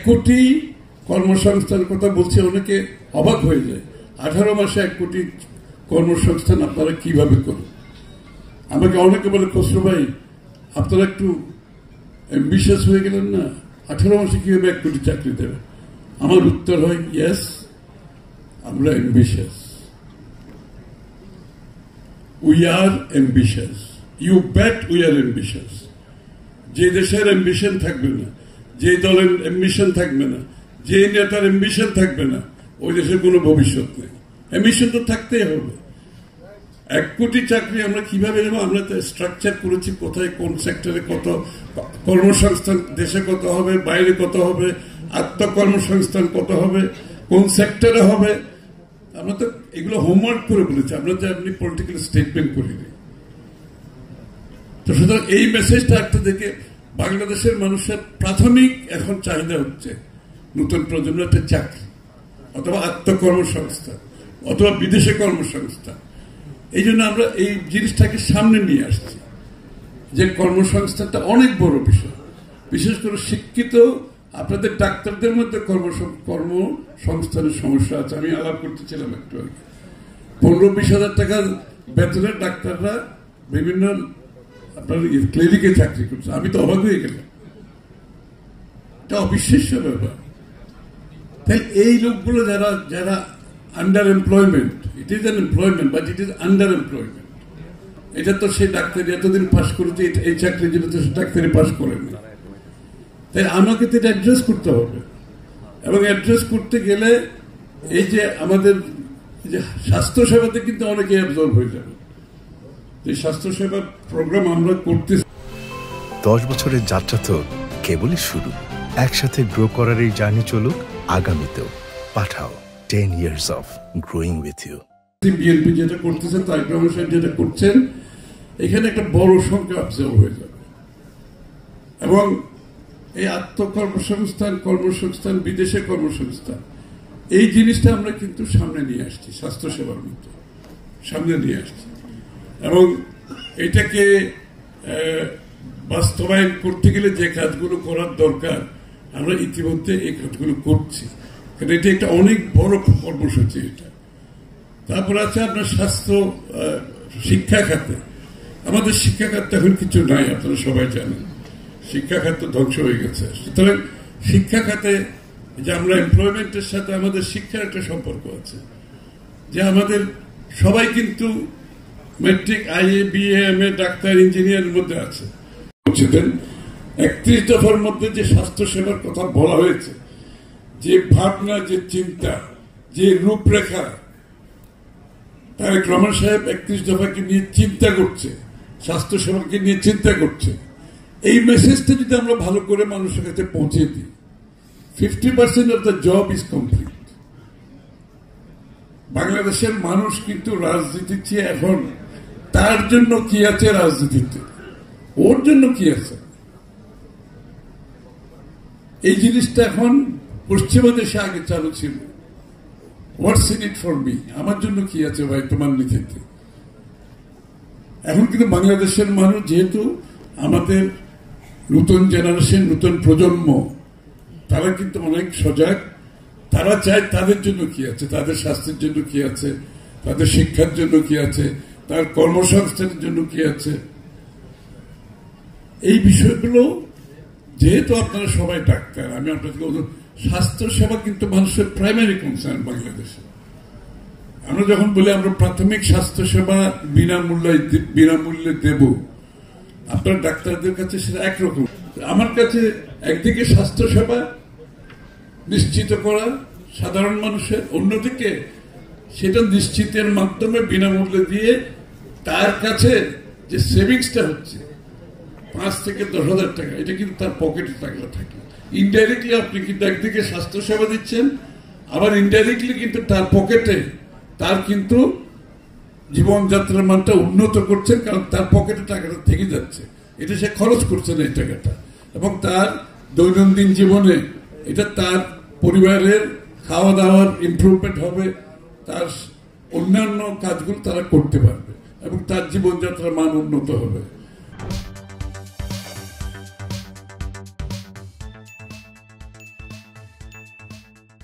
কোটি কর্মসংস্থান কথা বলছে, অনেকে অবাক হয়ে যায়। 18 মাসে 1 কোটি কর্মসংস্থান আপনারা কিভাবে করুন? আমাকে অনেকে বলে, খসরু ভাই আপনারা একটু অ্যাম্বিশিয়াস হয়ে গেলেন না, 18 মাসে কিভাবে 1 কোটি চাকরি দেবে? আমার উত্তর হয়, ইয়েস, আমরা ambitious, we are ambitious, you bet we are ambitious. যে দেশের অ্যাম্বিশন থাকবে না, যে দলের অ্যাম্বিশন থাকবে না, যে নেতার অ্যাম্বিশন থাকবে না, ওই দেশের কোনো ভবিষ্যৎ নেই। অ্যাম্বিশন তো থাকতেই হবে। 1 কোটি চাকরি আমরা কিভাবে নেব? আমরা তো স্ট্রাকচার করেছি কোথায়, কোন সেক্টরে কত কর্মসংস্থান, দেশে কত হবে, বাইরে কত হবে, আত্মকর্মসংস্থান কত হবে, কোন সেক্টরে হবে। আমরা তো এগুলো হোমওয়ার্ক করে বলেছি, আমরা তো আপনি পলিটিক্যাল স্টেটমেন্ট করিনি। তো সুতরাং এই মেসেজটা একটা দেখে বাংলাদেশের মানুষের প্রাথমিক এখন চাহিদা হচ্ছে নতুন প্রজন্মের একটা চাকরি, অথবা আত্মকর্মসংস্থান, অথবা বিদেশে কর্মসংস্থান। এই জন্য আমরা এই জিনিসটাকে সামনে নিয়ে আসছি যে কর্মসংস্থানটা অনেক বড় বিষয়। বিশেষ করে শিক্ষিত আপনাদের ডাক্তারদের মধ্যে কর্মসংস্থানের সমস্যা আছে। আমি আলাপ করতেছিলাম একটু আগে, 15-20 হাজার টাকা বেতনের ডাক্তাররা বিভিন্ন আপনার ক্লিনিকে চাকরি করছে। আমি তো অবাক হয়ে গেলাম, এটা অবিশ্বাস্য ব্যাপার। তাই এই লোকগুলো যারা যারা under employment, it is an employment but it is under employment. এটা তো সেই ডাক্তারি এতদিন পাস করেছে, এই চাকরির জন্য তো সে ডাক্তারি পাস করেন না। তাই আমাকে তো এটা অ্যাড্রেস করতে হবে, এবং অ্যাড্রেস করতে গেলে এই যে আমাদের যে স্বাস্থ্য সেবাতে কিন্তু অনেকে অ্যাবজর্ব হয়ে যাবে। এই স্বাস্থ্যসেবা প্রোগ্রাম আমরা করতে 10 বছরের যাত্রা তো কেবলই শুরু। একসাথে গ্রো করার এই জার্নি চলুক আগামীতেও। পাঠাও 10 years of growing with you। BNP যেটা করতেছে, তারেক রহমান সাহেব যেটা করছেন, এখানে একটা বড় সংখ্যা অবজার্ভ হয়ে যাবে। এবং এই কর্মসংস্থান, বিদেশে কর্মসংস্থান, এই জিনিসটা আমরা কিন্তু সামনে নিয়ে আসছি, স্বাস্থ্যসেবার মধ্যে সামনে নিয়ে আসছি। এবং এটাকে বাস্তবায়ন করতে গেলে যে কাজগুলো করার দরকার, আমরা ইতিমধ্যে এই কাজগুলো করছি, কারণ এটা একটা অনেক বড় কর্মসূচি এটা। তারপর আছে আপনার স্বাস্থ্য, শিক্ষা খাতে। আমাদের শিক্ষা খাতে এখন কিছু নাই, আপনারা সবাই জানেন, শিক্ষা খাত ধ্বংস হয়ে গেছে। সুতরাং শিক্ষা খাতে যে আমরা এমপ্লয়মেন্টের সাথে আমাদের শিক্ষার একটা সম্পর্ক আছে, যে আমাদের সবাই কিন্তু ম্যাট্রিক, আইএ, বিএ, এমএ, ডাক্তার, ইঞ্জিনিয়ারের মধ্যে আছে। 31 দফার মধ্যে যে স্বাস্থ্য সেবার কথা বলা হয়েছে, যে ভাবনা, যে চিন্তা, যে রূপরেখা, তারেক রহমান সাহেব 31 দফাকে নিয়ে চিন্তা করছে, স্বাস্থ্য সেবাকে নিয়ে চিন্তা করছে। এই মেসেজটা যদি আমরা ভালো করে মানুষের কাছে পৌঁছে দিই, 50% of the job is complete. বাংলাদেশের মানুষ কিন্তু রাজনীতির চেয়ে এখন তার জন্য কি আছে রাজনীতিতে, ওর জন্য কি আছে, এই জিনিসটা এখন পশ্চিমা দেশে আগে চালু ছিল। হোয়াটস ইন ইট ফর মি, আমার জন্য কি আছে ভাই তোমার নীতিতে। এখন কিন্তু বাংলাদেশের মানুষ, যেহেতু আমাদের নতুন জেনারেশন, নতুন প্রজন্ম, তারা কিন্তু অনেক সজাগ। তারা চায় তাদের জন্য কি আছে, তাদের স্বাস্থ্যের জন্য কি আছে, তাদের শিক্ষার জন্য কি আছে, তার কর্মসংস্থানের জন্য কি আছে। এই বিষয়গুলো, যেহেতু আপনারা সবাই ডাক্তার, আমি আপনাদেরকে বলব, স্বাস্থ্য সেবা কিন্তু মানুষের প্রাইমারি কনসার্ন বাংলাদেশে। আমরা যখন বলি আমরা প্রাথমিক স্বাস্থ্য সেবা বিনামূল্যে দেব, আপনার ডাক্তারদের কাছে সেটা একরকম। আমার কাছে একদিকে স্বাস্থ্য সেবা নিশ্চিত করা সাধারণ মানুষের, অন্যদিকে সেটা নিশ্চিতের মাধ্যমে বিনামূল্যে দিয়ে তার কাছে যে সেভিংসটা হচ্ছে 5 থেকে 10 হাজার টাকা, এটা কিন্তু তার পকেটে টাকা থাকে। ইনডাইরেক্টলি আপনি কিন্তু একদিকে স্বাস্থ্য সেবা দিচ্ছেন, আবার ইনডাইরেক্টলি কিন্তু তার পকেটে তার কিন্তু জীবনযাত্রার মানটা উন্নত করছেন, কারণ তার পকেটে টাকাটা থেকে যাচ্ছে, এটা সে খরচ করছে না এই টাকাটা, এবং তার দৈনন্দিন জীবনে এটা তার পরিবারের খাওয়া দাওয়ার ইমপ্রুভমেন্ট হবে, তার অন্যান্য কাজগুলো তারা করতে পারবে, এবং তার জীবনযাত্রার মান উন্নত হবে।